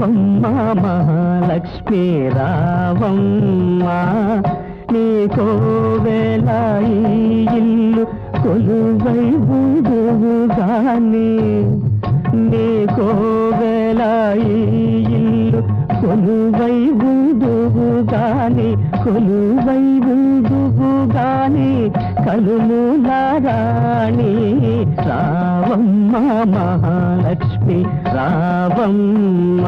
రావమ్మ మహాలక్ష్మి రావమ్మ, నీ కోవెల ఈ ఇల్లు కొలువై ఉందుగాని, నీ కోవెల ఈ ఇల్లు కొలువై ఉందుగాని, కొలువై ఉందుగాని కలుములారాణి రావమ్మ మహాలక్ష్మి రావమ్మ.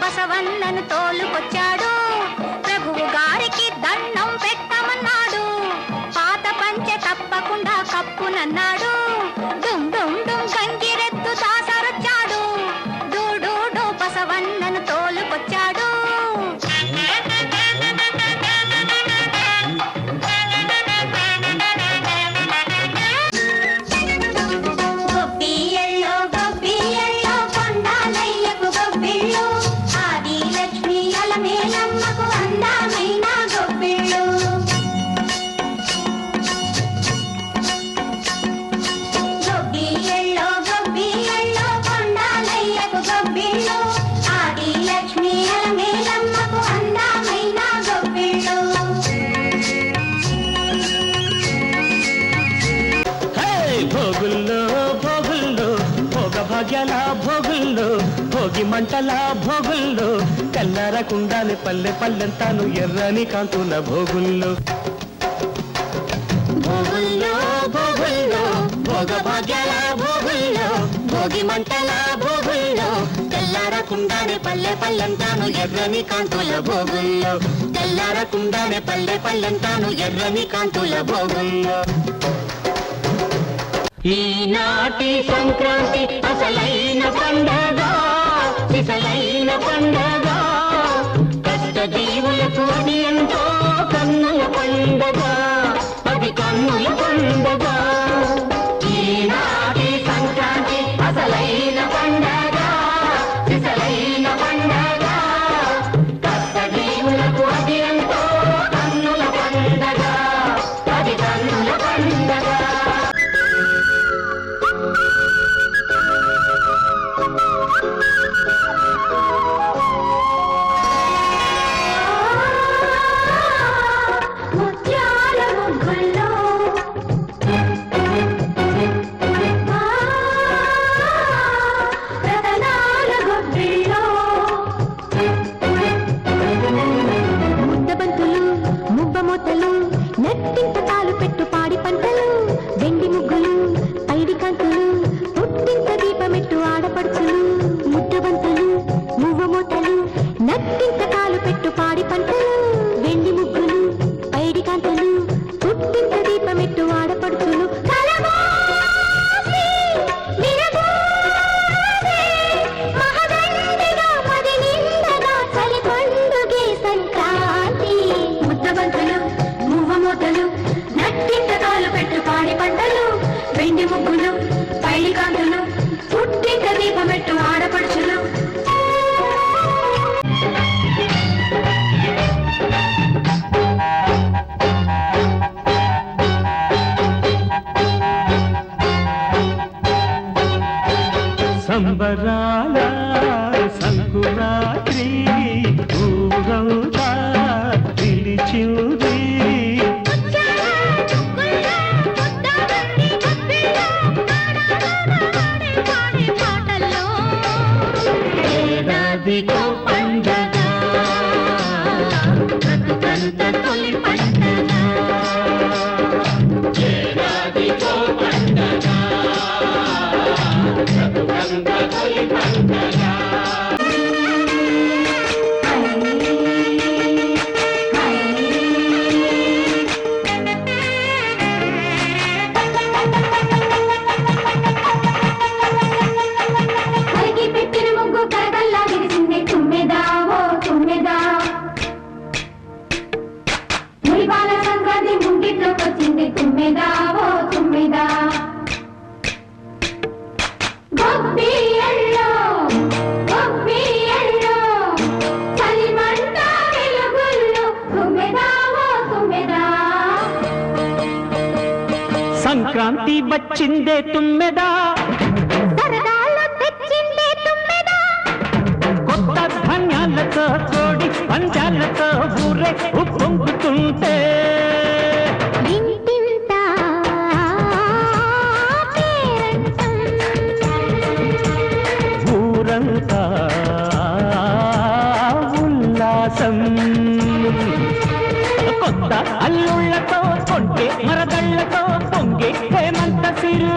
బసవన్నను తోలుకొచ్చాడు, ప్రభువు గారికి దండం పెట్టమన్నాడు, పాత పంచె తప్పకుండా కప్పునన్నాడు. డుమ్ డుమ్ డుమ్ గంగిరెద్దు దాసరొచ్చాడు, డూ బసవన్నను తోలుకొచ్చాడు. భోగుల్లో భోగుల్లో భోగ భాగ్యాల భోగుల్లో, భోగి మంటల భోగుల్లో, కల్లరకుండానే పల్లె పల్లెంతాను ఎర్రని కాంతుల భోగుల్లో. భోగుల్లో భోగుల్లో భోగ భాగ్యాల భోగుల్లో, భోగి మంటల భోగుల్లో, తెల్లారకుండానే పల్లె పల్లెంతాను ఎర్రని కాంతుల భోగుల్లో, తెల్లారకుండానే పల్లె పల్లెంతాను ఎర్రని కాంతుల భోగుల్లో. ఈనాటి సంక్రాంతి అసలైన పండగ, సిసలైన పండగ, కష్ట జీవులకు అది ఎంతో కన్నుల పండగ, అది కన్నుల పండగ. ఈనాటి సంక్రాంతి అసలైన పండగ, సిసలైన పండగ, కష్ట జీవులకు అది ఎంతో కన్నుల పండగ, అది కన్నుల పండగ. సంబరాల సంకురాత్రి ఊరంతా పిలిచింది, ఏడాదికో పండగ, బ్రతుకంత తొలి పండగ, ఏడాదికో పండగ, బ్రతుకంత తొలి పండగ. సంక్రాంతి వచ్చిందే తుమ్మెదా, సరదాలు తెచ్చిందే తుమ్మెదా, కొత్త ధాన్యాలతో కోడి పంచాలతో ఊరే ఉప్పొంగుతుంటే ఇంటింత పేరంటం, ఊరంతా ఉల్లాసం. కొత్త అల్లుళ్ళతో కొంటే మరదళ్ళతో పొంగే హేమంత సిరు.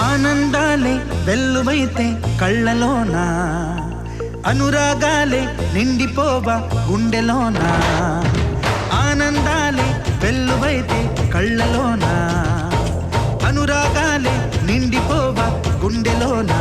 ఆనందాలే వెల్లువైతే కళ్ళలోన, అనురాగాలే నిండిపోవా గుండెలోన. ఆనందాలే వెల్లువైతే కళ్ళలోన, అనురాగాలే నిండిపోవా గుండెలోన.